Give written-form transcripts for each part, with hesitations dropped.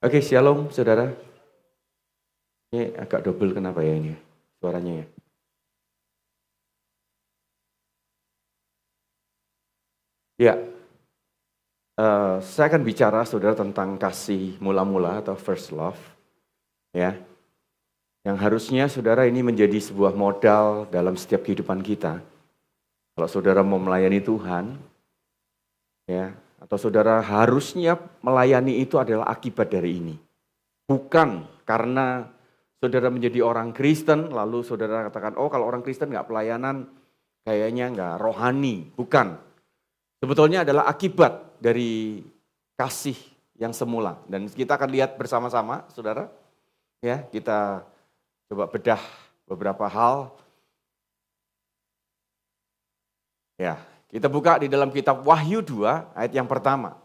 Oke, shalom saudara. Ini agak double kenapa ya ini suaranya ya. Ya, saya akan bicara saudara tentang kasih mula-mula atau first love. Ya, yang harusnya saudara ini menjadi sebuah modal dalam setiap kehidupan kita. Kalau saudara mau melayani Tuhan, ya, atau saudara harusnya melayani itu adalah akibat dari ini. Bukan karena saudara menjadi orang Kristen, lalu saudara katakan, oh kalau orang Kristen nggak pelayanan, kayaknya nggak rohani. Bukan. Sebetulnya adalah akibat dari kasih yang semula. Dan kita akan lihat bersama-sama, saudara. Ya, kita coba bedah beberapa hal. Ya, kita buka di dalam kitab Wahyu 2 ayat yang pertama.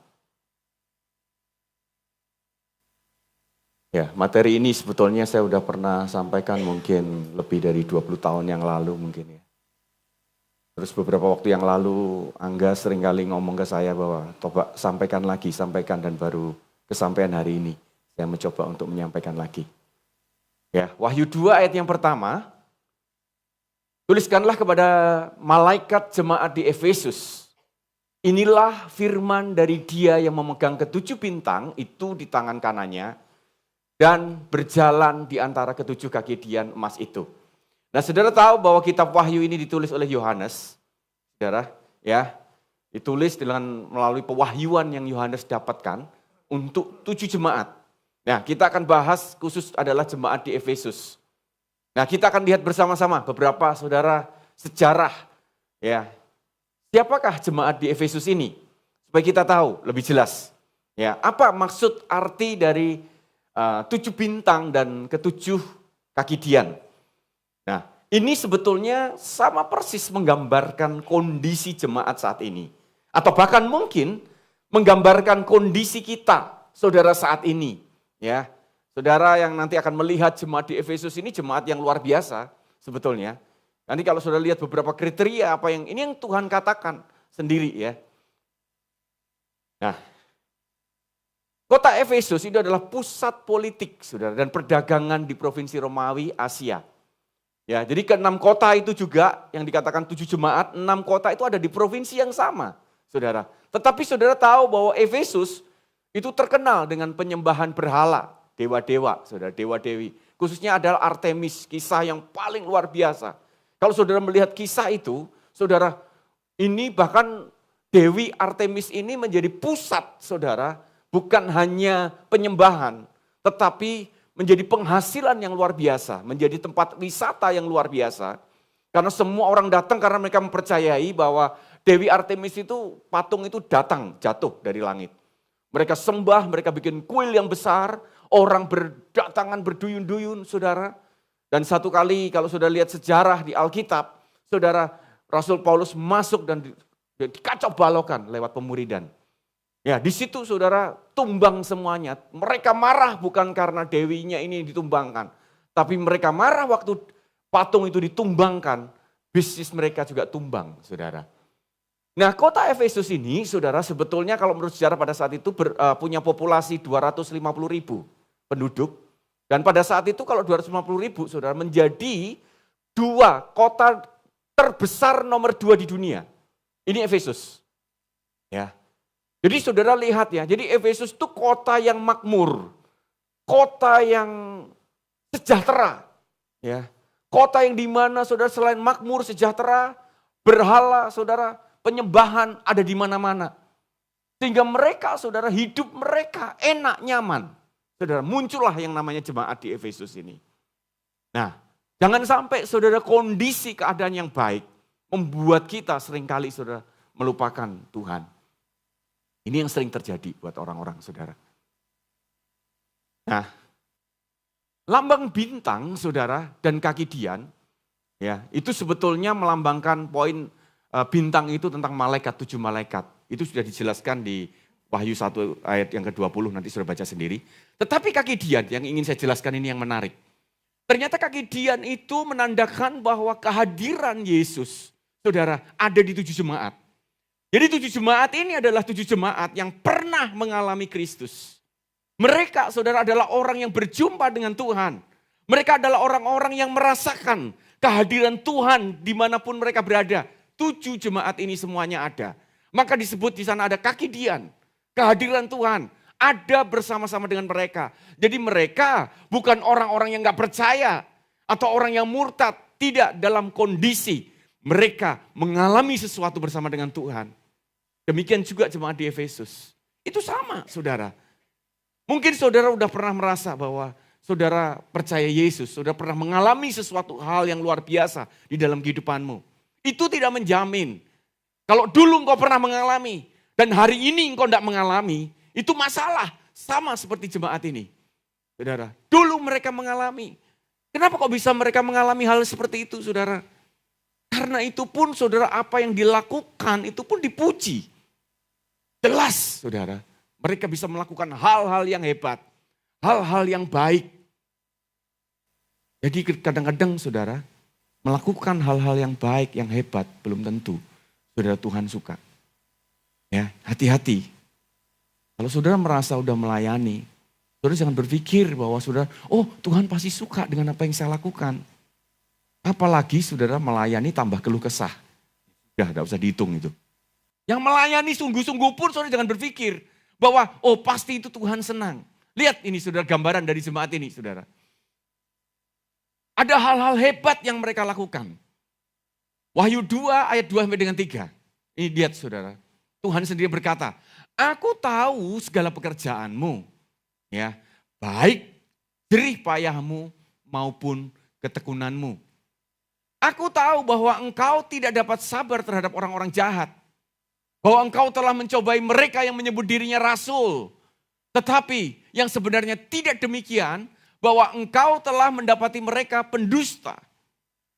Ya, materi ini sebetulnya saya sudah pernah sampaikan mungkin lebih dari 20 tahun yang lalu mungkin ya. Terus beberapa waktu yang lalu Angga seringkali ngomong ke saya bahwa coba sampaikan lagi, sampaikan, dan baru kesampaian hari ini. Saya mencoba untuk menyampaikan lagi. Ya, Wahyu 2 ayat yang pertama. Tuliskanlah kepada malaikat jemaat di Efesus. Inilah firman dari Dia yang memegang ketujuh bintang itu di tangan kanannya dan berjalan di antara ketujuh kaki dian emas itu. Nah, saudara tahu bahwa kitab Wahyu ini ditulis oleh Yohanes. Saudara, ya, ditulis melalui pewahyuan yang Yohanes dapatkan untuk 7 jemaat. Nah, kita akan bahas khusus adalah jemaat di Efesus. Nah, kita akan lihat bersama-sama beberapa saudara sejarah, ya. Siapakah jemaat di Efesus ini? Supaya kita tahu lebih jelas. Ya, apa maksud arti dari 7 bintang dan ketujuh kaki dian? Nah, ini sebetulnya sama persis menggambarkan kondisi jemaat saat ini. Atau bahkan mungkin menggambarkan kondisi kita, saudara saat ini. Ya, saudara yang nanti akan melihat jemaat di Efesus ini jemaat yang luar biasa sebetulnya. Nanti kalau saudara lihat beberapa kriteria apa yang ini yang Tuhan katakan sendiri ya. Nah, kota Efesus itu adalah pusat politik saudara dan perdagangan di provinsi Romawi Asia. Ya, jadi ke-6 kota itu juga yang dikatakan 7 jemaat, 6 kota itu ada di provinsi yang sama, saudara. Tetapi saudara tahu bahwa Efesus itu terkenal dengan penyembahan berhala. Dewa-dewa, saudara, dewa-dewi. Khususnya adalah Artemis, kisah yang paling luar biasa. Kalau saudara melihat kisah itu, saudara, ini bahkan Dewi Artemis ini menjadi pusat, saudara, bukan hanya penyembahan, tetapi menjadi penghasilan yang luar biasa, menjadi tempat wisata yang luar biasa. Karena semua orang datang karena mereka mempercayai bahwa Dewi Artemis itu, patung itu datang, jatuh dari langit. Mereka sembah, mereka bikin kuil yang besar, orang berdatangan berduyun-duyun, saudara. Dan satu kali kalau sudah lihat sejarah di Alkitab, saudara, Rasul Paulus masuk dan dikacau balokan lewat pemuridan. Ya, di situ saudara tumbang semuanya. Mereka marah bukan karena dewinya ini ditumbangkan. Tapi mereka marah waktu patung itu ditumbangkan, bisnis mereka juga tumbang, saudara. Nah, kota Efesus ini, saudara, sebetulnya kalau menurut sejarah pada saat itu punya populasi 250.000 penduduk. Dan pada saat itu kalau 250.000, saudara, menjadi 2 kota terbesar nomor 2 di dunia. Ini Efesus. Ya. Jadi saudara lihat ya, jadi Efesus itu kota yang makmur. Kota yang sejahtera. Ya. Kota yang dimana saudara selain makmur, sejahtera, berhala, saudara, penyembahan ada di mana-mana. Sehingga mereka, saudara, hidup mereka enak, nyaman. Saudara, muncullah yang namanya jemaat di Efesus ini. Nah, jangan sampai, saudara, kondisi keadaan yang baik membuat kita seringkali, saudara, melupakan Tuhan. Ini yang sering terjadi buat orang-orang, saudara. Nah, lambang bintang, saudara, dan kaki dian, ya, itu sebetulnya melambangkan poin bintang itu tentang malaikat, 7 malaikat. Itu sudah dijelaskan di Wahyu 1 ayat yang ke-20, nanti sudah baca sendiri. Tetapi kaki dian yang ingin saya jelaskan ini yang menarik. Ternyata kaki dian itu menandakan bahwa kehadiran Yesus, saudara, ada di 7 jemaat. Jadi 7 jemaat ini adalah 7 jemaat yang pernah mengalami Kristus. Mereka, saudara, adalah orang yang berjumpa dengan Tuhan. Mereka adalah orang-orang yang merasakan kehadiran Tuhan dimanapun mereka berada. 7 jemaat ini semuanya ada. Maka disebut di sana ada kaki Dian. Kehadiran Tuhan ada bersama-sama dengan mereka. Jadi mereka bukan orang-orang yang gak percaya atau orang yang murtad. Tidak, dalam kondisi mereka mengalami sesuatu bersama dengan Tuhan. Demikian juga jemaat di Efesus. Itu sama, saudara. Mungkin saudara udah pernah merasa bahwa saudara percaya Yesus, saudara pernah mengalami sesuatu hal yang luar biasa di dalam kehidupanmu. Itu tidak menjamin. Kalau dulu engkau pernah mengalami dan hari ini engkau tidak mengalami, itu masalah. Sama seperti jemaat ini. Saudara, dulu mereka mengalami. Kenapa kok bisa mereka mengalami hal seperti itu, saudara? Karena itu pun, saudara, apa yang dilakukan itu pun dipuji. Jelas, saudara. Mereka bisa melakukan hal-hal yang hebat. Hal-hal yang baik. Jadi kadang-kadang, saudara, melakukan hal-hal yang baik, yang hebat, belum tentu saudara Tuhan suka. Ya, hati-hati. Kalau saudara merasa udah melayani, saudara jangan berpikir bahwa saudara, oh Tuhan pasti suka dengan apa yang saya lakukan. Apalagi saudara melayani tambah keluh kesah. Udah, gak usah dihitung itu. Yang melayani sungguh-sungguh pun saudara jangan berpikir bahwa, oh pasti itu Tuhan senang. Lihat ini saudara, gambaran dari jemaat ini saudara. Ada hal-hal hebat yang mereka lakukan. Wahyu 2 ayat 2 sampai dengan 3. Ini lihat saudara. Tuhan sendiri berkata, aku tahu segala pekerjaanmu. Ya, baik jerih payahmu maupun ketekunanmu. Aku tahu bahwa engkau tidak dapat sabar terhadap orang-orang jahat. Bahwa engkau telah mencobai mereka yang menyebut dirinya rasul. Tetapi yang sebenarnya tidak demikian, bahwa engkau telah mendapati mereka pendusta.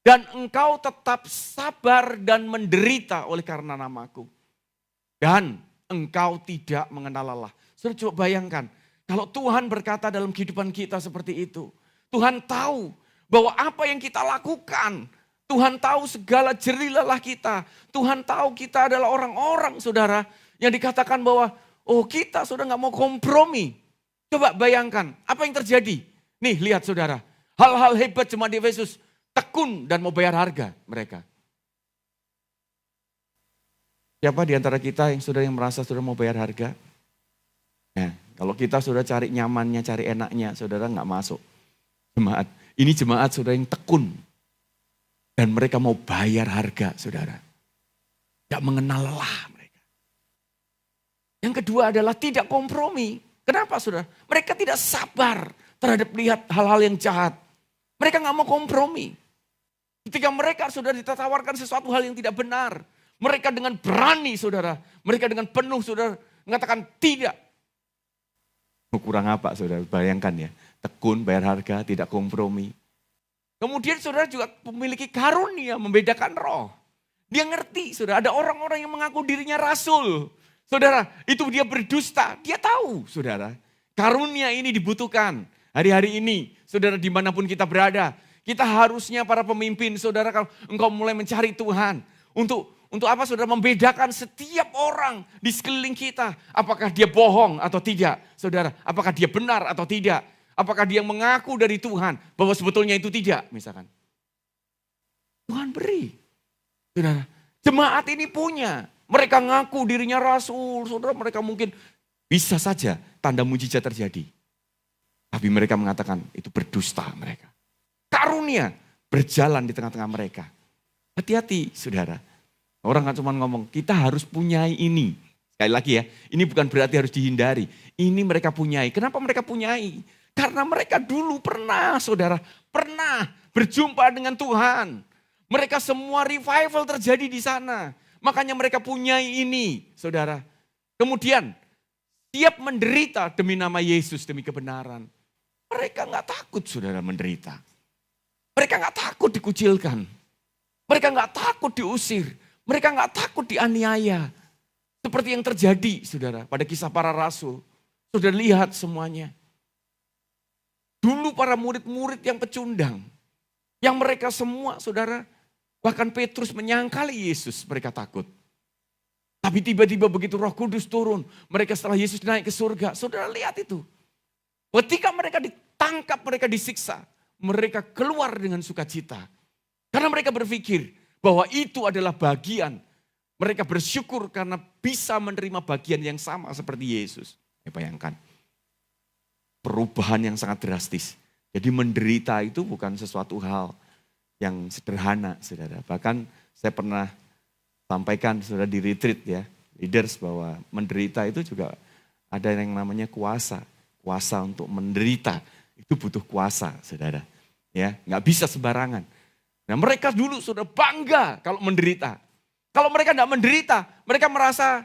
Dan engkau tetap sabar dan menderita oleh karena namaku. Dan engkau tidak mengenal lelah. Saudara coba bayangkan, kalau Tuhan berkata dalam kehidupan kita seperti itu. Tuhan tahu bahwa apa yang kita lakukan, Tuhan tahu segala jerih lelah kita. Tuhan tahu kita adalah orang-orang, saudara, yang dikatakan bahwa, oh kita sudah gak mau kompromi. Coba bayangkan, apa yang terjadi? Nih lihat saudara, hal-hal hebat jemaat di Efesus, tekun dan mau bayar harga mereka. Siapa di antara kita yang sudah merasa sudah mau bayar harga? Nah, kalau kita sudah cari nyamannya, cari enaknya, saudara nggak masuk. Jemaat, ini jemaat saudara yang tekun. Dan mereka mau bayar harga, saudara. Gak mengenal lelah mereka. Yang kedua adalah tidak kompromi. Kenapa saudara? Mereka tidak sabar terhadap lihat hal-hal yang jahat. Mereka gak mau kompromi. Ketika mereka sudah ditawarkan sesuatu hal yang tidak benar. Mereka dengan berani saudara. Mereka dengan penuh saudara mengatakan tidak. Kurang apa saudara? Bayangkan ya. Tekun, bayar harga, tidak kompromi. Kemudian saudara juga memiliki karunia membedakan roh. Dia ngerti saudara. Ada orang-orang yang mengaku dirinya rasul. Saudara, itu dia berdusta. Dia tahu saudara. Karunia ini dibutuhkan. Hari-hari ini, saudara dimanapun kita berada, kita harusnya para pemimpin, saudara kalau engkau mulai mencari Tuhan. Untuk apa saudara? Membedakan setiap orang di sekeliling kita. Apakah dia bohong atau tidak, saudara? Apakah dia benar atau tidak? Apakah dia mengaku dari Tuhan bahwa sebetulnya itu tidak, misalkan. Tuhan beri. Saudara, jemaat ini punya. Mereka ngaku dirinya rasul, saudara mereka mungkin bisa saja tanda mujizat terjadi. Tapi mereka mengatakan itu berdusta mereka. Karunia berjalan di tengah-tengah mereka. Hati-hati saudara. Orang kan cuma ngomong kita harus punyai ini. Sekali lagi ya, ini bukan berarti harus dihindari. Ini mereka punyai. Kenapa mereka punyai? Karena mereka dulu pernah saudara, pernah berjumpa dengan Tuhan. Mereka semua revival terjadi di sana. Makanya mereka punyai ini saudara. Kemudian siap menderita demi nama Yesus, demi kebenaran. Mereka gak takut saudara menderita. Mereka gak takut dikucilkan. Mereka gak takut diusir. Mereka gak takut dianiaya. Seperti yang terjadi saudara pada kisah para rasul. Saudara lihat semuanya. Dulu para murid-murid yang pecundang. Yang mereka semua saudara, bahkan Petrus menyangkali Yesus, mereka takut. Tapi tiba-tiba begitu Roh Kudus turun, mereka setelah Yesus naik ke surga, saudara lihat itu. Ketika mereka ditangkap, mereka disiksa, mereka keluar dengan sukacita. Karena mereka berpikir bahwa itu adalah bagian. Mereka bersyukur karena bisa menerima bagian yang sama seperti Yesus. Bayangkan, perubahan yang sangat drastis. Jadi menderita itu bukan sesuatu hal yang sederhana, saudara. Bahkan saya pernah sampaikan, saudara, di retreat ya, leaders, bahwa menderita itu juga ada yang namanya kuasa. Kuasa untuk menderita itu butuh kuasa, saudara. Ya, nggak bisa sembarangan. Nah, mereka dulu sudah bangga kalau menderita. Kalau mereka nggak menderita, mereka merasa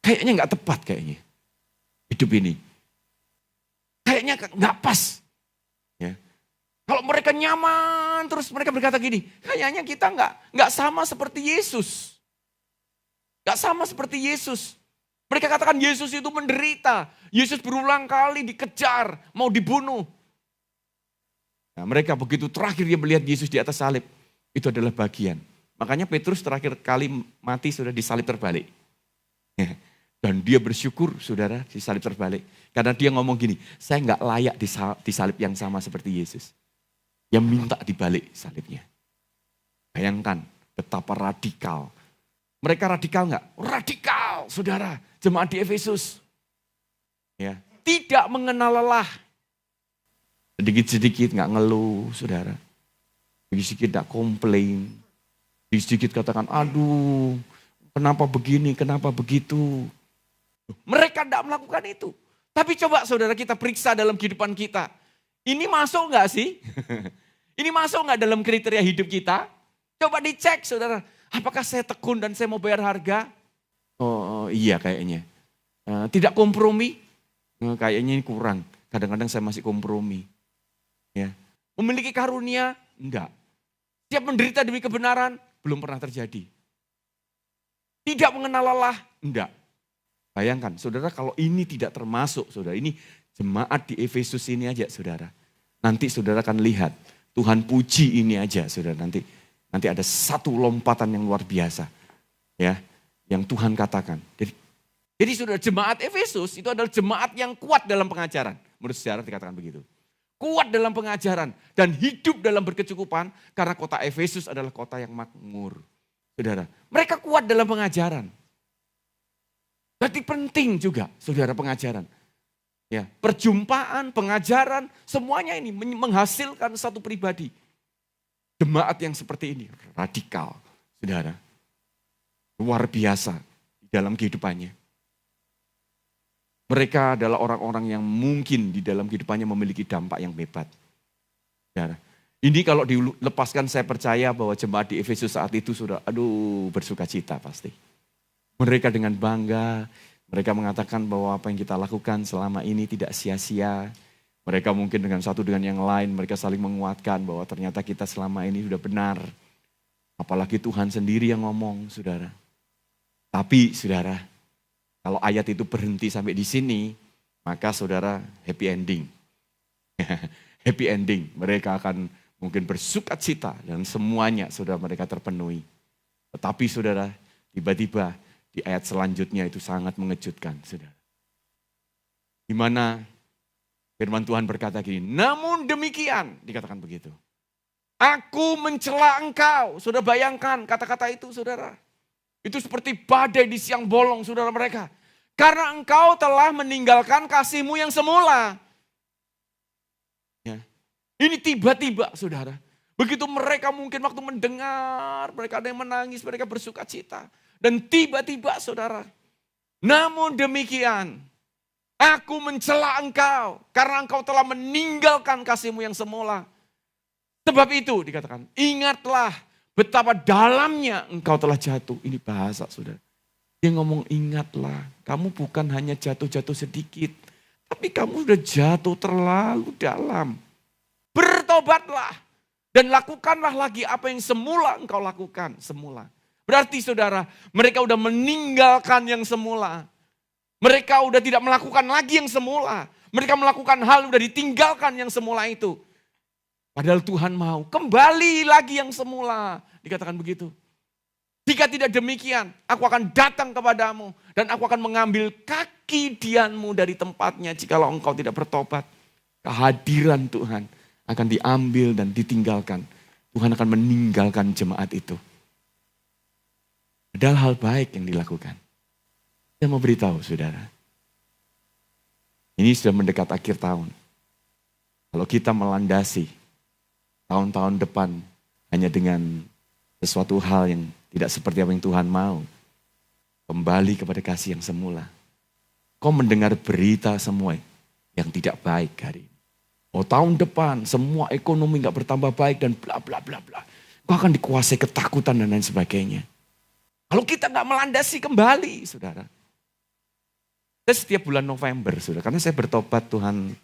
kayaknya nggak tepat kayaknya hidup ini. Kayaknya nggak pas. Ya. Kalau mereka nyaman, terus mereka berkata gini, kayaknya kita nggak sama seperti Yesus. Nggak sama seperti Yesus. Mereka katakan Yesus itu menderita. Yesus berulang kali dikejar, mau dibunuh. Nah, mereka begitu terakhir dia melihat Yesus di atas salib, itu adalah bagian. Makanya Petrus terakhir kali mati sudah disalib terbalik. Dan dia bersyukur, saudara, disalib terbalik. Karena dia ngomong gini, saya nggak layak disalib yang sama seperti Yesus. Yang minta dibalik salibnya. Bayangkan betapa radikal. Mereka radikal nggak? Radikal, saudara. Jemaat di Efesus. Ya, tidak mengenal lelah. Sedikit-sedikit nggak ngeluh, saudara. Sedikit-sedikit nggak komplain. Sedikit katakan, aduh, kenapa begini, kenapa begitu. Mereka tidak melakukan itu. Tapi coba saudara kita periksa dalam kehidupan kita. Ini masuk nggak sih? Ini masuk nggak dalam kriteria hidup kita? Coba dicek saudara. Apakah saya tekun dan saya mau bayar harga? Oh iya kayaknya. Tidak kompromi? Kayaknya ini kurang. Kadang-kadang saya masih kompromi. Ya. Memiliki karunia? Enggak. Siap menderita demi kebenaran? Belum pernah terjadi. Tidak mengenal lelah? Enggak. Bayangkan, saudara, kalau ini tidak termasuk, saudara, ini jemaat di Efesus ini aja, saudara. Nanti saudara akan lihat, Tuhan puji ini aja, saudara. Nanti ada satu lompatan yang luar biasa, ya, yang Tuhan katakan. Jadi saudara, jemaat Efesus itu adalah jemaat yang kuat dalam pengajaran. Menurut sejarah dikatakan begitu. Kuat dalam pengajaran dan hidup dalam berkecukupan karena kota Efesus adalah kota yang makmur. Saudara, mereka kuat dalam pengajaran. Berarti penting juga, saudara, pengajaran. Ya, perjumpaan, pengajaran, semuanya ini menghasilkan satu pribadi. Jemaat yang seperti ini, radikal, saudara. Luar biasa di dalam kehidupannya. Mereka adalah orang-orang yang mungkin di dalam kehidupannya memiliki dampak yang hebat. Saudara, ini kalau dilepaskan saya percaya bahwa jemaat di Efesus saat itu sudah bersuka cita pasti. Mereka dengan bangga, mereka mengatakan bahwa apa yang kita lakukan selama ini tidak sia-sia. Mereka mungkin dengan satu dengan yang lain, mereka saling menguatkan bahwa ternyata kita selama ini sudah benar. Apalagi Tuhan sendiri yang ngomong, saudara. Tapi saudara, kalau ayat itu berhenti sampai di sini, maka saudara happy ending. Happy ending, mereka akan mungkin bersuka cita dan semuanya saudara mereka terpenuhi. Tetapi saudara, tiba-tiba di ayat selanjutnya itu sangat mengejutkan, saudara. Di mana firman Tuhan berkata gini, namun demikian, dikatakan begitu. Aku mencela engkau, saudara bayangkan kata-kata itu saudara. Itu seperti badai di siang bolong saudara mereka. Karena engkau telah meninggalkan kasihmu yang semula. Ya. Ini tiba-tiba saudara. Begitu mereka mungkin waktu mendengar, mereka ada yang menangis, mereka bersuka cita. Dan tiba-tiba saudara, namun demikian, aku mencela engkau karena engkau telah meninggalkan kasihmu yang semula. Sebab itu dikatakan, ingatlah betapa dalamnya engkau telah jatuh. Ini bahasa saudara. Dia ngomong ingatlah, kamu bukan hanya jatuh-jatuh sedikit. Tapi kamu sudah jatuh terlalu dalam. Bertobatlah dan lakukanlah lagi apa yang semula engkau lakukan. Semula. Berarti saudara, mereka udah meninggalkan yang semula. Mereka udah tidak melakukan lagi yang semula. Mereka melakukan hal udah ditinggalkan yang semula itu. Padahal Tuhan mau kembali lagi yang semula. Dikatakan begitu. Jika tidak demikian, aku akan datang kepadamu dan aku akan mengambil kaki Dianmu dari tempatnya jikalau engkau tidak bertobat. Kehadiran Tuhan akan diambil dan ditinggalkan. Tuhan akan meninggalkan jemaat itu. Padahal hal baik yang dilakukan. Saya mau beritahu saudara. Ini sudah mendekat akhir tahun. Kalau kita melandasi tahun-tahun depan hanya dengan sesuatu hal yang tidak seperti apa yang Tuhan mau. Kembali kepada kasih yang semula. Kau mendengar berita semua yang tidak baik hari ini. Oh, tahun depan semua ekonomi gak bertambah baik dan bla bla bla bla. Kau akan dikuasai ketakutan dan lain sebagainya. Kalau kita gak melandasi kembali, saudara. Saya setiap bulan November, saudara. Karena saya bertobat Tuhan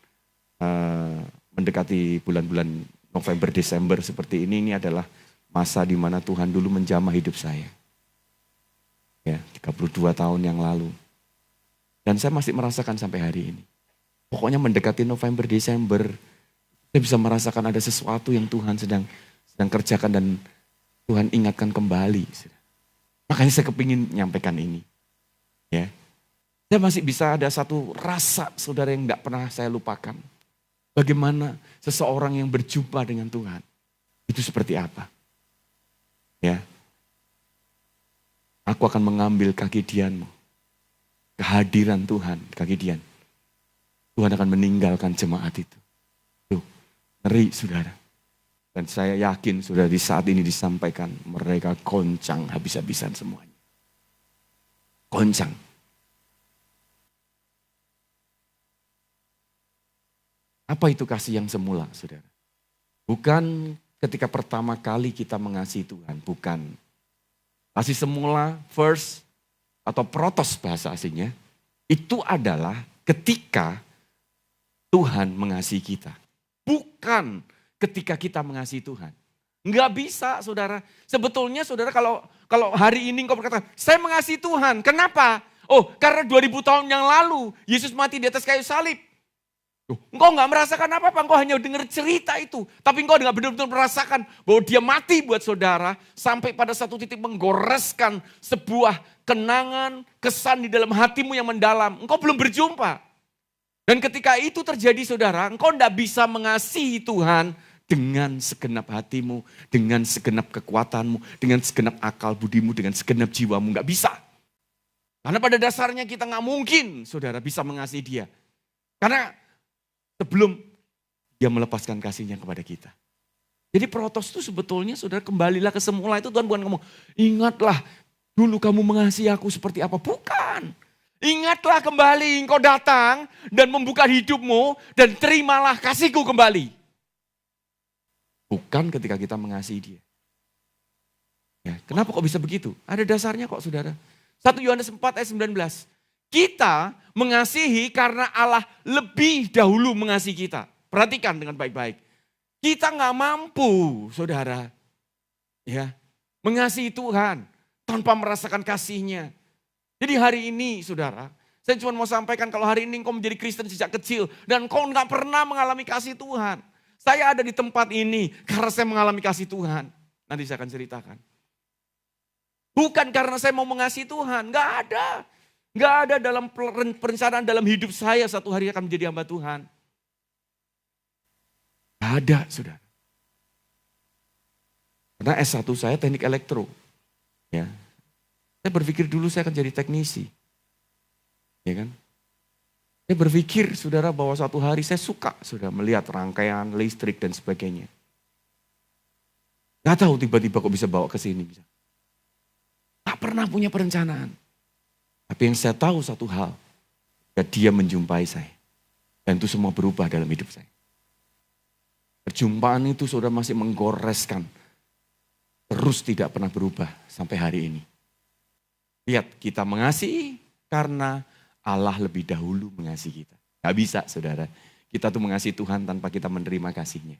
mendekati bulan-bulan November, Desember seperti ini adalah masa di mana Tuhan dulu menjamah hidup saya. Ya, 32 tahun yang lalu. Dan saya masih merasakan sampai hari ini. Pokoknya mendekati November, Desember, saya bisa merasakan ada sesuatu yang Tuhan sedang kerjakan dan Tuhan ingatkan kembali. Makanya saya kepingin menyampaikan ini. Ya, saya masih bisa ada satu rasa saudara yang tidak pernah saya lupakan. Bagaimana seseorang yang berjumpa dengan Tuhan, itu seperti apa? Ya, aku akan mengambil kaki Dianmu. Kehadiran Tuhan, kaki Dian. Tuhan akan meninggalkan jemaat itu. Tuh, ngeri saudara. Dan saya yakin sudah di saat ini disampaikan mereka goncang habis-habisan semuanya. Goncang. Apa itu kasih yang semula saudara? Bukan ketika pertama kali kita mengasihi Tuhan, bukan. Kasih semula, first, atau protos bahasa aslinya, itu adalah ketika Tuhan mengasihi kita. Bukan ketika kita mengasihi Tuhan. Enggak bisa saudara. Sebetulnya saudara kalau hari ini engkau berkata, saya mengasihi Tuhan. Kenapa? Oh, karena 2000 tahun yang lalu Yesus mati di atas kayu salib. Engkau enggak merasakan apa-apa, engkau hanya dengar cerita itu. Tapi engkau enggak benar-benar merasakan bahwa dia mati buat saudara. Sampai pada satu titik menggoreskan sebuah kenangan, kesan di dalam hatimu yang mendalam. Engkau belum berjumpa. Dan ketika itu terjadi saudara, engkau tidak bisa mengasihi Tuhan dengan segenap hatimu, dengan segenap kekuatanmu, dengan segenap akal budimu, dengan segenap jiwamu. Enggak bisa. Karena pada dasarnya kita nggak mungkin saudara bisa mengasihi dia. Karena sebelum dia melepaskan kasihnya kepada kita. Jadi protos itu sebetulnya saudara kembalilah ke semula itu Tuhan bukan ngomong, ingatlah dulu kamu mengasihi aku seperti apa. Bukan. Ingatlah kembali engkau datang dan membuka hidupmu dan terimalah kasihku kembali. Bukan ketika kita mengasihi dia. Ya, kenapa kok bisa begitu? Ada dasarnya kok saudara. 1 Yohanes 4 ayat 19. Kita mengasihi karena Allah lebih dahulu mengasihi kita. Perhatikan dengan baik-baik. Kita gak mampu saudara. Ya, mengasihi Tuhan tanpa merasakan kasihnya. Jadi hari ini saudara, saya cuma mau sampaikan kalau hari ini engkau menjadi Kristen sejak kecil dan engkau gak pernah mengalami kasih Tuhan. Saya ada di tempat ini karena saya mengalami kasih Tuhan. Nanti saya akan ceritakan. Bukan karena saya mau mengasihi Tuhan, gak ada. Gak ada dalam perencanaan dalam hidup saya satu hari akan menjadi hamba Tuhan. Gak ada saudara. Karena S1 saya teknik elektro. Ya. Saya berpikir dulu saya akan jadi teknisi. Ya kan? Saya berpikir saudara bahwa suatu hari saya suka sudah melihat rangkaian listrik dan sebagainya. Gak tahu tiba-tiba kok bisa bawa ke sini. Gak pernah punya perencanaan. Tapi yang saya tahu satu hal. Ya dia menjumpai saya. Dan itu semua berubah dalam hidup saya. Perjumpaan itu saudara masih menggoreskan. Terus tidak pernah berubah sampai hari ini. Lihat, kita mengasihi karena Allah lebih dahulu mengasihi kita. Gak bisa saudara, kita tuh mengasihi Tuhan tanpa kita menerima kasihnya.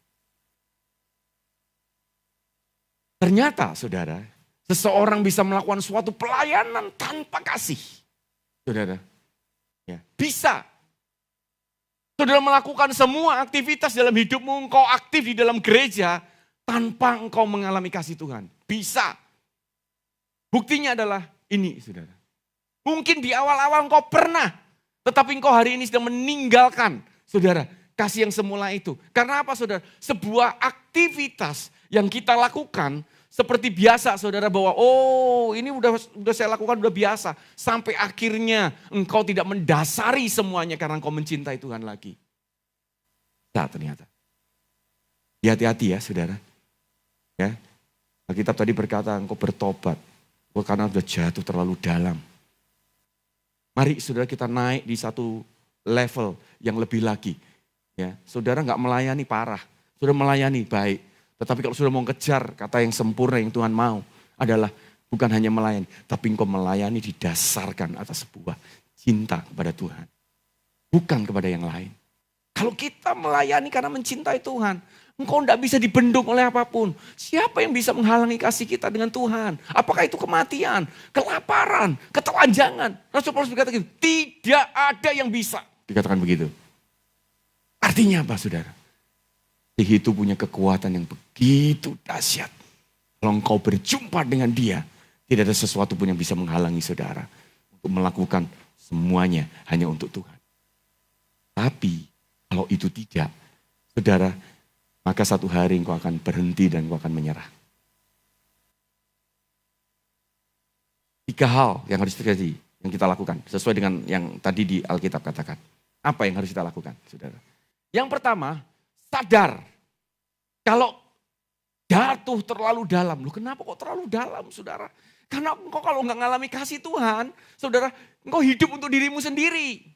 Ternyata saudara, seseorang bisa melakukan suatu pelayanan tanpa kasih. Saudara, ya, bisa. Saudara melakukan semua aktivitas dalam hidupmu, engkau aktif di dalam gereja tanpa engkau mengalami kasih Tuhan. Bisa. Buktinya adalah ini, saudara. Mungkin di awal-awal engkau pernah, tetapi engkau hari ini sedang meninggalkan, saudara, kasih yang semula itu. Karena apa, saudara? Sebuah aktivitas yang kita lakukan seperti biasa, saudara, bahwa ini udah saya lakukan udah biasa. Sampai akhirnya engkau tidak mendasari semuanya karena engkau mencintai Tuhan lagi. Nah, ternyata. Hati-hati ya, saudara. Ya. Alkitab tadi berkata engkau bertobat karena sudah jatuh terlalu dalam. Mari saudara kita naik di satu level yang lebih lagi. Ya, saudara nggak melayani parah, saudara melayani baik. Tetapi kalau saudara mau kejar kata yang sempurna yang Tuhan mau adalah bukan hanya melayani, tapi engkau melayani didasarkan atas sebuah cinta kepada Tuhan. Bukan kepada yang lain. Kalau kita melayani karena mencintai Tuhan, engkau tidak bisa dibendung oleh apapun. Siapa yang bisa menghalangi kasih kita dengan Tuhan? Apakah itu kematian, kelaparan, ketelanjangan? Rasul Paulus berkata gitu, tidak ada yang bisa. Dikatakan begitu. Artinya apa, saudara? Itu punya kekuatan yang begitu dahsyat. Kalau engkau berjumpa dengan dia, tidak ada sesuatu pun yang bisa menghalangi saudara untuk melakukan semuanya hanya untuk Tuhan. Tapi kalau itu tidak, saudara, maka satu hari engkau akan berhenti dan engkau akan menyerah. 3 hal yang harus terjadi, yang kita lakukan, sesuai dengan yang tadi di Alkitab katakan. Apa yang harus kita lakukan, saudara? Yang pertama, sadar. Kalau jatuh terlalu dalam, loh kenapa kok terlalu dalam, saudara? Karena engkau kalau nggak ngalami kasih Tuhan, saudara, engkau hidup untuk dirimu sendiri.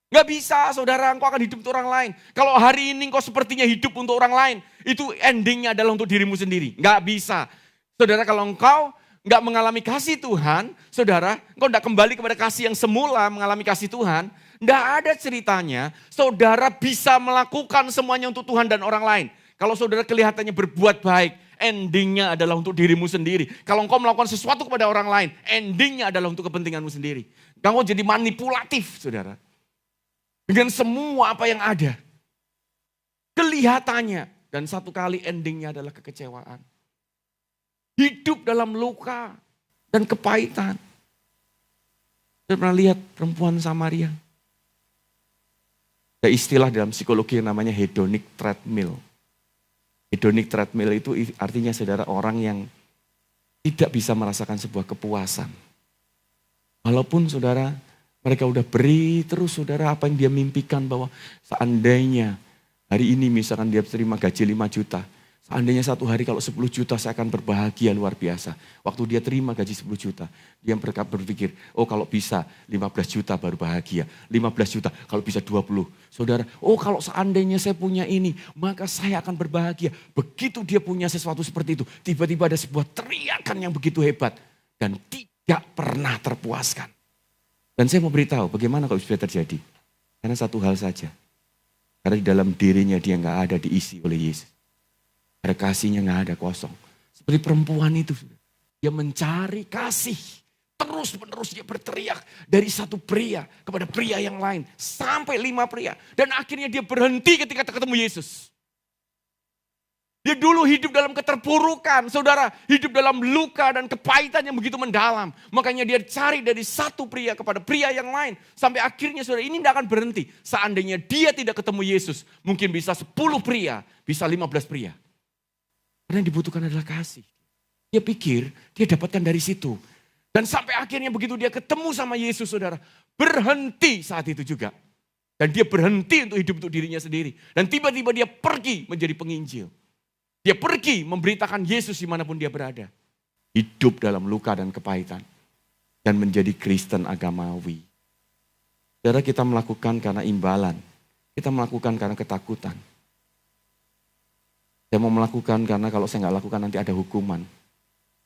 Gak bisa, saudara, engkau akan hidup untuk orang lain. Kalau hari ini engkau sepertinya hidup untuk orang lain, itu endingnya adalah untuk dirimu sendiri. Gak bisa. Saudara, kalau engkau gak mengalami kasih Tuhan, saudara, engkau gak kembali kepada kasih yang semula mengalami kasih Tuhan, gak ada ceritanya saudara bisa melakukan semuanya untuk Tuhan dan orang lain. Kalau saudara kelihatannya berbuat baik, endingnya adalah untuk dirimu sendiri. Kalau engkau melakukan sesuatu kepada orang lain, endingnya adalah untuk kepentinganmu sendiri. Engkau jadi manipulatif, saudara. Dengan semua apa yang ada. Kelihatannya. Dan satu kali endingnya adalah kekecewaan. Hidup dalam luka dan kepahitan. Saya pernah lihat perempuan Samaria. Ada istilah dalam psikologi yang namanya hedonic treadmill. Hedonic treadmill itu artinya saudara orang yang tidak bisa merasakan sebuah kepuasan. Walaupun saudara mereka udah beri terus saudara apa yang dia mimpikan bahwa seandainya hari ini misalkan dia terima gaji 5 juta. Seandainya satu hari kalau 10 juta saya akan berbahagia luar biasa. Waktu dia terima gaji 10 juta, dia berpikir, oh kalau bisa 15 juta baru bahagia. 15 juta kalau bisa 20. Saudara, oh kalau seandainya saya punya ini, maka saya akan berbahagia. Begitu dia punya sesuatu seperti itu, tiba-tiba ada sebuah teriakan yang begitu hebat. Dan tidak pernah terpuaskan. Dan saya mau beritahu bagaimana kalau bisa terjadi. Karena satu hal saja. Karena di dalam dirinya dia nggak ada diisi oleh Yesus. Ada kasihnya nggak ada, kosong. Seperti perempuan itu. Dia mencari kasih. Terus-menerus dia berteriak dari satu pria kepada pria yang lain. Sampai 5 pria. Dan akhirnya dia berhenti ketika ketemu Yesus. Dia dulu hidup dalam keterpurukan. Saudara, hidup dalam luka dan kepahitan yang begitu mendalam. Makanya dia cari dari satu pria kepada pria yang lain. Sampai akhirnya saudara ini tidak akan berhenti. Seandainya dia tidak ketemu Yesus. Mungkin bisa 10 pria, bisa 15 pria. Karena yang dibutuhkan adalah kasih. Dia pikir dia dapatkan dari situ. Dan sampai akhirnya begitu dia ketemu sama Yesus saudara. Berhenti saat itu juga. Dan dia berhenti untuk hidup untuk dirinya sendiri. Dan tiba-tiba dia pergi menjadi penginjil. Dia pergi memberitakan Yesus dimanapun dia berada. Hidup dalam luka dan kepahitan. Dan menjadi Kristen agamawi. Saudara, kita melakukan karena imbalan. Kita melakukan karena ketakutan. Saya mau melakukan karena kalau saya nggak lakukan nanti ada hukuman.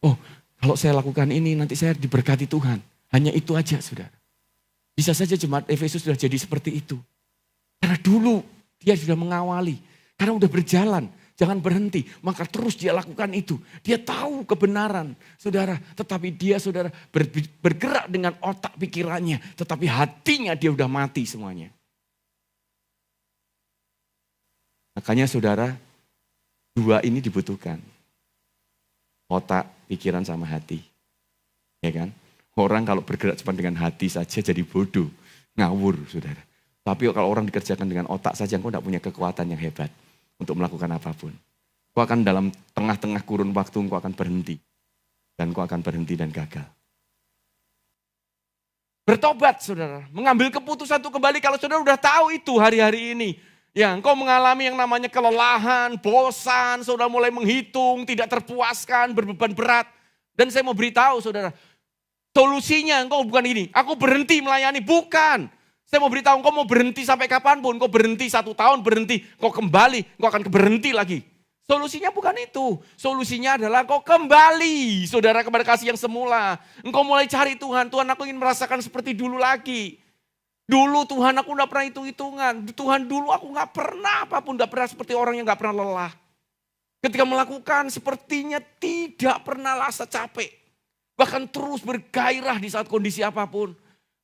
Oh, kalau saya lakukan ini nanti saya diberkati Tuhan. Hanya itu aja, saudara. Bisa saja jemaat Efesus sudah jadi seperti itu. Karena dulu dia sudah mengawali. Karena udah berjalan, jangan berhenti. Maka terus dia lakukan itu. Dia tahu kebenaran, saudara. Tetapi dia, saudara, bergerak dengan otak pikirannya. Tetapi hatinya dia udah mati semuanya. Makanya saudara, 2 ini dibutuhkan. Otak, pikiran sama hati. Ya kan? Orang kalau bergerak cuma dengan hati saja jadi bodoh, ngawur saudara. Tapi kalau orang dikerjakan dengan otak saja, engkau tidak punya kekuatan yang hebat untuk melakukan apapun. Engkau akan dalam tengah-tengah kurun waktu, engkau akan berhenti. Dan engkau akan berhenti dan gagal. Bertobat saudara, mengambil keputusan untuk kembali kalau saudara sudah tahu itu hari-hari ini. Ya, engkau mengalami yang namanya kelelahan, bosan, saudara mulai menghitung, tidak terpuaskan, berbeban berat. Dan saya mau beritahu saudara, solusinya engkau bukan ini, aku berhenti melayani, bukan. Saya mau beritahu engkau mau berhenti sampai kapanpun, engkau berhenti 1 tahun, berhenti, engkau kembali, engkau akan berhenti lagi. Solusinya bukan itu, solusinya adalah engkau kembali saudara kepada kasih yang semula. Engkau mulai cari Tuhan, Tuhan aku ingin merasakan seperti dulu lagi. Dulu Tuhan aku gak pernah hitung-hitungan, Tuhan dulu aku gak pernah apapun, gak pernah seperti orang yang gak pernah lelah. Ketika melakukan sepertinya tidak pernah rasa capek. Bahkan terus bergairah di saat kondisi apapun.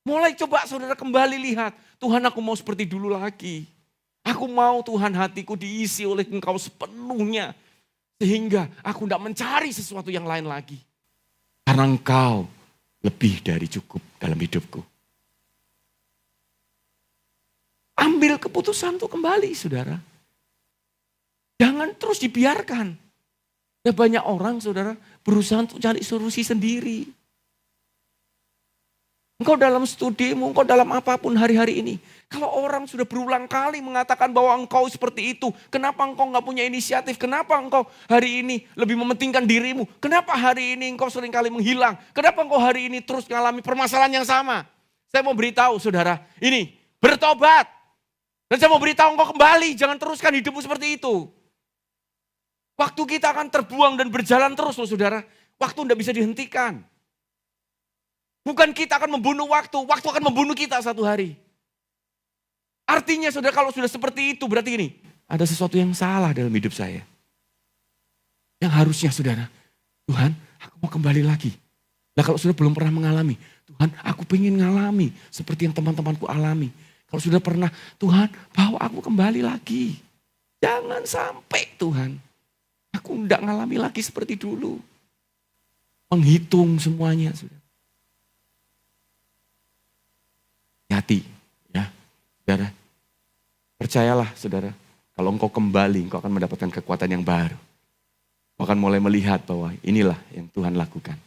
Mulai coba saudara kembali lihat. Tuhan aku mau seperti dulu lagi. Aku mau Tuhan hatiku diisi oleh Engkau sepenuhnya. Sehingga aku tidak mencari sesuatu yang lain lagi. Karena Engkau lebih dari cukup dalam hidupku. Ambil keputusan untuk kembali saudara. Jangan terus dibiarkan. Ada banyak orang saudara berusaha untuk cari solusi sendiri. Engkau dalam studimu, engkau dalam apapun hari-hari ini. Kalau orang sudah berulang kali mengatakan bahwa engkau seperti itu. Kenapa engkau gak punya inisiatif? Kenapa engkau hari ini lebih mementingkan dirimu? Kenapa hari ini engkau seringkali menghilang? Kenapa engkau hari ini terus mengalami permasalahan yang sama? Saya mau beritahu saudara, ini bertobat. Dan saya mau beritahu engkau kembali, jangan teruskan hidupmu seperti itu. Waktu kita akan terbuang dan berjalan terus loh saudara. Waktu tidak bisa dihentikan. Bukan kita akan membunuh waktu, waktu akan membunuh kita satu hari. Artinya saudara kalau sudah seperti itu berarti ini. Ada sesuatu yang salah dalam hidup saya. Yang harusnya saudara, Tuhan aku mau kembali lagi. Nah kalau sudah belum pernah mengalami, Tuhan aku pengen ngalami seperti yang teman-temanku alami. Kalau sudah pernah, Tuhan bawa aku kembali lagi. Jangan sampai Tuhan. Aku tidak ngalami lagi seperti dulu. Menghitung semuanya. Hati, ya, saudara. Percayalah, saudara. Kalau engkau kembali, engkau akan mendapatkan kekuatan yang baru. Engkau akan mulai melihat bahwa inilah yang Tuhan lakukan.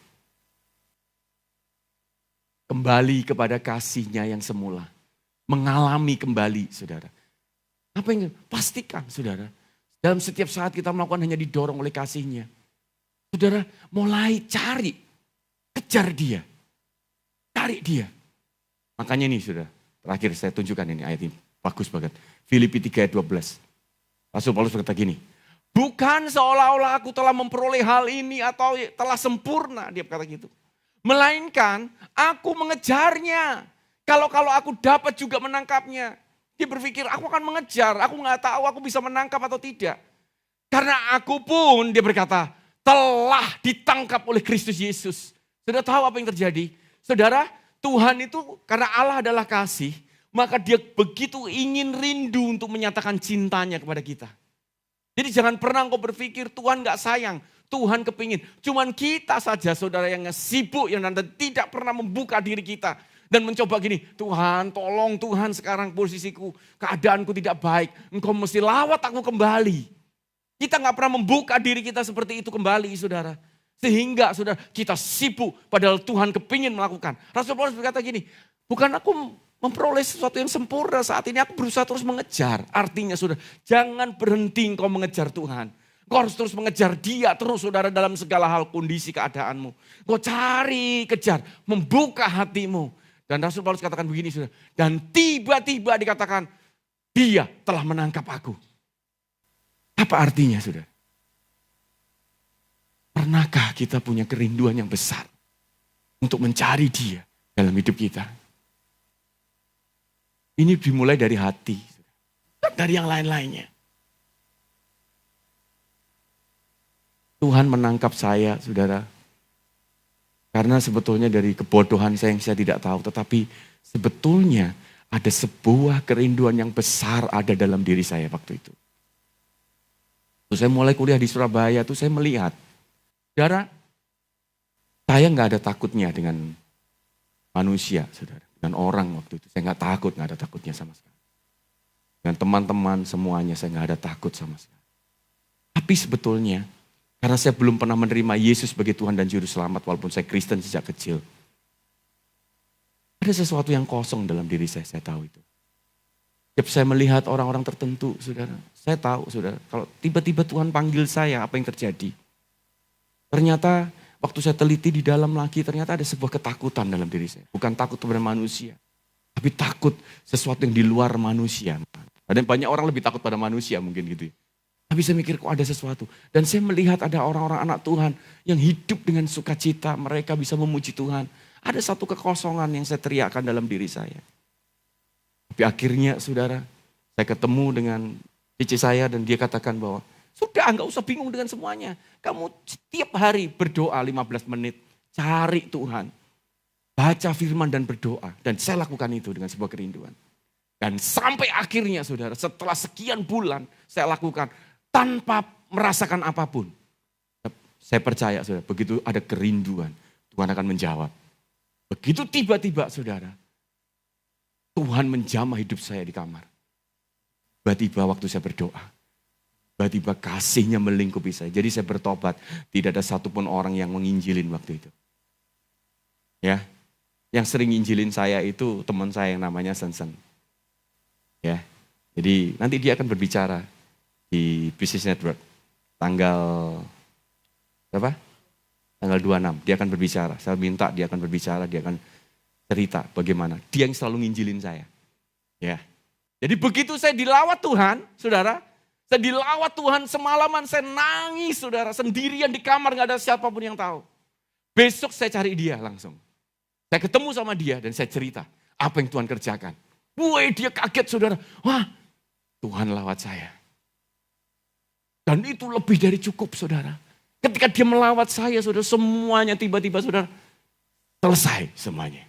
Kembali kepada kasih-Nya yang semula. Mengalami kembali, saudara. Apa yang pastikan, saudara. Dalam setiap saat kita melakukan hanya didorong oleh kasih-Nya. Saudara mulai cari, kejar dia. Cari dia. Makanya ini saudara, terakhir saya tunjukkan ini ayat ini. Bagus banget. Filipi 3 ayat 12. Rasul Paulus berkata gini. Bukan seolah-olah aku telah memperoleh hal ini atau telah sempurna. Dia berkata gitu. Melainkan aku mengejarnya. Kalau aku dapat juga menangkapnya. Dia berpikir aku akan mengejar, aku gak tahu aku bisa menangkap atau tidak. Karena aku pun, dia berkata, telah ditangkap oleh Kristus Yesus. Sudah tahu apa yang terjadi? Saudara, Tuhan itu karena Allah adalah kasih, maka dia begitu ingin rindu untuk menyatakan cintanya kepada kita. Jadi jangan pernah engkau berpikir Tuhan gak sayang, Tuhan kepingin. Cuman kita saja saudara yang sibuk, yang tidak pernah membuka diri kita. Dan mencoba gini, Tuhan tolong Tuhan sekarang posisiku, keadaanku tidak baik. Engkau mesti lawat aku kembali. Kita gak pernah membuka diri kita seperti itu kembali saudara. Sehingga saudara kita sibuk padahal Tuhan kepingin melakukan. Rasul Paulus berkata gini, bukan aku memperoleh sesuatu yang sempurna saat ini, aku berusaha terus mengejar. Artinya saudara, jangan berhenti engkau mengejar Tuhan. Engkau harus terus mengejar dia terus saudara dalam segala hal kondisi keadaanmu. Engkau cari, kejar, membuka hatimu. Dan Rasul Paulus katakan begini saudara. Dan tiba-tiba dikatakan dia telah menangkap aku. Apa artinya saudara? Pernahkah kita punya kerinduan yang besar untuk mencari dia dalam hidup kita? Ini dimulai dari hati. Dari yang lain-lainnya. Tuhan menangkap saya saudara. Karena sebetulnya dari kebodohan saya yang saya tidak tahu. Tetapi sebetulnya ada sebuah kerinduan yang besar ada dalam diri saya waktu itu. Terus saya mulai kuliah di Surabaya, tuh saya melihat. Saudara, Saya nggak ada takutnya dengan manusia, saudara. Dengan orang waktu itu. Saya nggak takut, nggak ada takutnya sama sekali. Dengan teman-teman semuanya saya nggak ada takut sama sekali. Tapi sebetulnya, karena saya belum pernah menerima Yesus sebagai Tuhan dan Juru Selamat walaupun saya Kristen sejak kecil. Ada sesuatu yang kosong dalam diri saya tahu itu. Setiap saya melihat orang-orang tertentu, saudara, saya tahu, saudara, kalau tiba-tiba Tuhan panggil saya, apa yang terjadi? Ternyata waktu saya teliti di dalam lagi, ternyata ada sebuah ketakutan dalam diri saya. Bukan takut kepada manusia, tapi takut sesuatu yang di luar manusia. Ada banyak orang lebih takut pada manusia mungkin gitu. Tapi saya mikir kok ada sesuatu. Dan saya melihat ada orang-orang anak Tuhan yang hidup dengan sukacita, mereka bisa memuji Tuhan. Ada satu kekosongan yang saya teriakkan dalam diri saya. Tapi akhirnya saudara, saya ketemu dengan cici saya dan dia katakan bahwa sudah enggak usah bingung dengan semuanya. Kamu setiap hari berdoa 15 menit, cari Tuhan. Baca firman dan berdoa. Dan saya lakukan itu dengan sebuah kerinduan. Dan sampai akhirnya saudara, setelah sekian bulan saya lakukan tanpa merasakan apapun. Saya percaya saudara, begitu ada kerinduan, Tuhan akan menjawab. Begitu tiba-tiba saudara, Tuhan menjamah hidup saya di kamar. Tiba-tiba waktu saya berdoa, tiba-tiba kasihnya melingkupi saya. Jadi saya bertobat, tidak ada satupun orang yang menginjilin waktu itu. Ya, yang sering nginjilin saya itu teman saya yang namanya Sensen. Ya, jadi nanti dia akan berbicara di Business Network tanggal berapa? Tanggal 26, dia akan berbicara. Saya minta dia akan berbicara, dia akan cerita bagaimana. Dia yang selalu nginjilin saya. Ya. Jadi begitu saya dilawat Tuhan, saudara. Saya dilawat Tuhan semalaman, saya nangis saudara. Sendirian di kamar, gak ada siapapun yang tahu. Besok saya cari dia langsung. Saya ketemu sama dia dan saya cerita apa yang Tuhan kerjakan. Woi, dia kaget saudara. Wah, Tuhan lawat saya. Dan itu lebih dari cukup saudara. Ketika dia melawat saya saudara, semuanya tiba-tiba saudara selesai semuanya.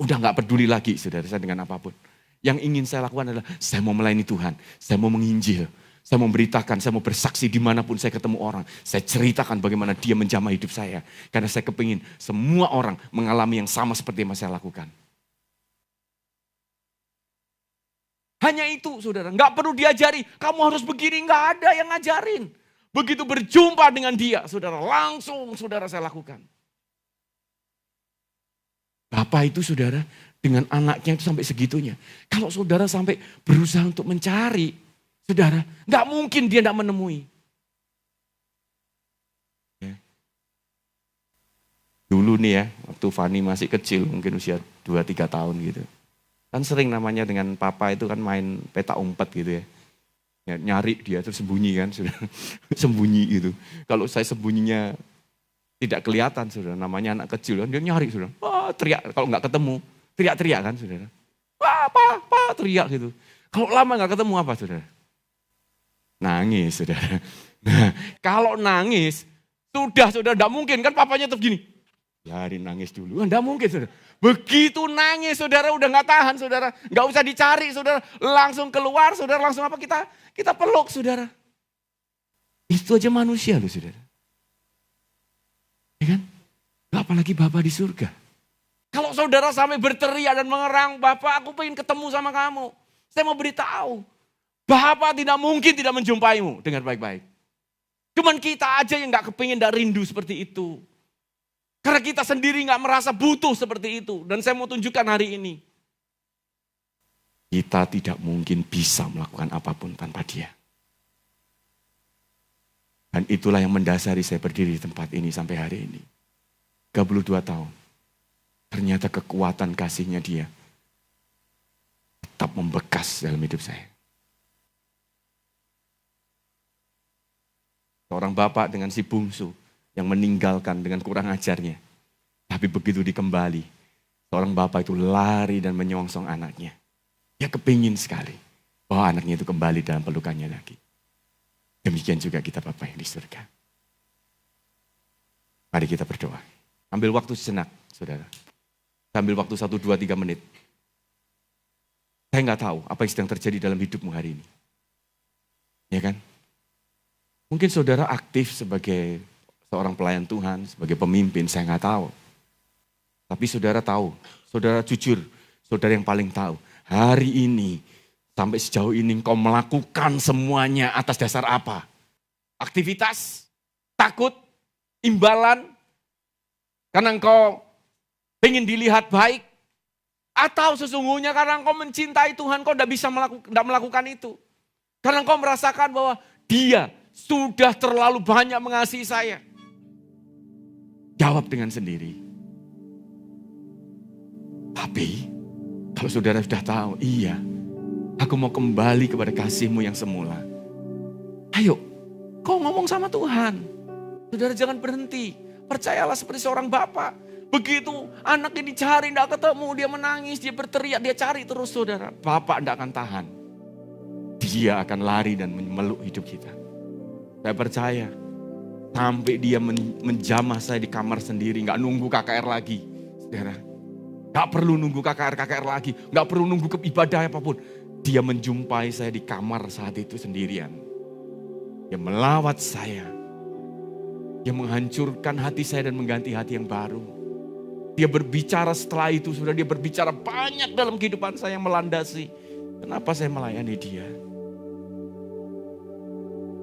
Udah gak peduli lagi saudara saya dengan apapun. Yang ingin saya lakukan adalah saya mau melayani Tuhan. Saya mau menginjil. Saya mau memberitakan, saya mau bersaksi dimanapun saya ketemu orang. Saya ceritakan bagaimana dia menjamah hidup saya. Karena saya kepingin semua orang mengalami yang sama seperti yang saya lakukan. Hanya itu saudara, gak perlu diajari. Kamu harus begini, gak ada yang ngajarin. Begitu berjumpa dengan dia, saudara, langsung saudara saya lakukan. Bapak itu saudara, dengan anaknya itu sampai segitunya. Kalau saudara sampai berusaha untuk mencari, saudara, gak mungkin dia gak menemui. Ya. Dulu nih ya, waktu Fani masih kecil, mungkin usia 2-3 tahun gitu. Kan sering namanya dengan papa itu kan main peta umpet gitu ya. Nyari dia terus sembunyi kan, sudah sembunyi gitu. Kalau saya sembunyinya tidak kelihatan, saudara, namanya anak kecil kan dia nyari, saudara. Wah, teriak kalau nggak ketemu, teriak-teriak kan, saudara. Wah, apa, teriak gitu. Kalau lama nggak ketemu apa, saudara? Nangis, saudara. Nah, kalau nangis, sudah, saudara, nggak mungkin kan papanya tetap gini. Biarin nangis dulu, nggak mungkin, saudara. Begitu nangis, saudara, udah nggak tahan, saudara. Nggak usah dicari, saudara. Langsung keluar, saudara, langsung apa kita peluk, saudara. Itu aja manusia loh, saudara. Ya kan? Apalagi Bapa di surga. Kalau saudara sampai berteriak dan mengerang, Bapak aku pengen ketemu sama kamu. Saya mau beritahu. Bapa tidak mungkin tidak menjumpaimu dengan baik-baik. Cuman kita aja yang gak kepingin, gak rindu seperti itu. Karena kita sendiri gak merasa butuh seperti itu. Dan saya mau tunjukkan hari ini. Kita tidak mungkin bisa melakukan apapun tanpa dia. Dan itulah yang mendasari saya berdiri di tempat ini sampai hari ini. 32 tahun. Ternyata kekuatan kasihnya dia tetap membekas dalam hidup saya. Seorang bapak dengan si bungsu yang meninggalkan dengan kurang ajarnya. Tapi begitu dikembali, seorang bapak itu lari dan menyongsong anaknya. Dia kepingin sekali bahwa anaknya itu kembali dalam pelukannya lagi. Demikian juga kita Bapak yang di surga. Mari kita berdoa. Ambil waktu sejenak, saudara. Ambil waktu 1, 2, 3 menit. Saya nggak tahu apa yang sedang terjadi dalam hidupmu hari ini. Ya kan? Mungkin saudara aktif sebagai seorang pelayan Tuhan, sebagai pemimpin, saya nggak tahu. Tapi saudara tahu, saudara jujur, saudara yang paling tahu. Hari ini, sampai sejauh ini engkau melakukan semuanya atas dasar apa? Aktivitas, takut, imbalan, karena engkau ingin dilihat baik, atau sesungguhnya karena engkau mencintai Tuhan, engkau tidak bisa melakukan itu. Karena engkau merasakan bahwa Dia sudah terlalu banyak mengasihi saya. Jawab dengan sendiri. Tapi, kalau saudara sudah tahu, iya, aku mau kembali kepada kasih-Mu yang semula. Ayo, kau ngomong sama Tuhan. Saudara jangan berhenti. Percayalah seperti seorang bapak. Begitu anak ini cari, tidak ketemu, dia menangis, dia berteriak, dia cari terus saudara. Bapak tidak akan tahan. Dia akan lari dan memeluk hidup kita. Saya percaya, sampai dia menjamah saya di kamar sendiri, nggak nunggu KKR lagi. Saudara, nggak perlu nunggu KKR lagi, nggak perlu nunggu ke ibadah apapun. Dia menjumpai saya di kamar saat itu sendirian. Dia melawat saya. Dia menghancurkan hati saya dan mengganti hati yang baru. Dia berbicara setelah itu, sudah dia berbicara banyak dalam kehidupan saya yang melandasi. Kenapa saya melayani dia?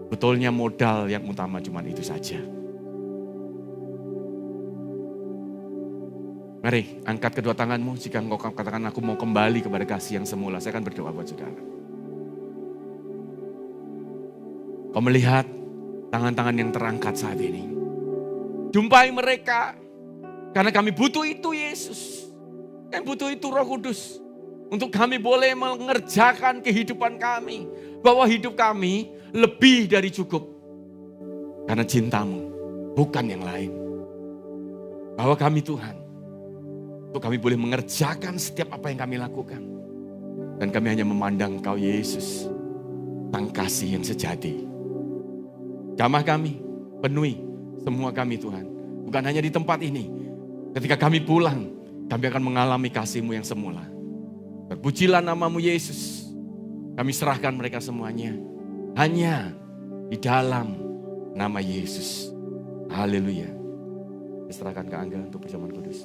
Betulnya modal yang utama cuma itu saja. Mari angkat kedua tanganmu jika engkau katakan aku mau kembali kepada kasih yang semula. Saya akan berdoa buat saudara. Kau melihat tangan-tangan yang terangkat saat ini. Jumpai mereka. Karena kami butuh itu Yesus. Kami butuh itu Roh Kudus. Untuk kami boleh mengerjakan kehidupan kami. Bahwa hidup kami lebih dari cukup. Karena cintamu, bukan yang lain. Bahwa kami Tuhan. Untuk kami boleh mengerjakan setiap apa yang kami lakukan. Dan kami hanya memandang Kau Yesus. Sang kasih yang sejati. Jamah kami, penuhi semua kami Tuhan. Bukan hanya di tempat ini. Ketika kami pulang, kami akan mengalami kasih-Mu yang semula. Terpujilah nama-Mu Yesus. Kami serahkan mereka semuanya. Hanya di dalam nama Yesus. Haleluya. Serahkan ke Angga untuk perjamuan kudus.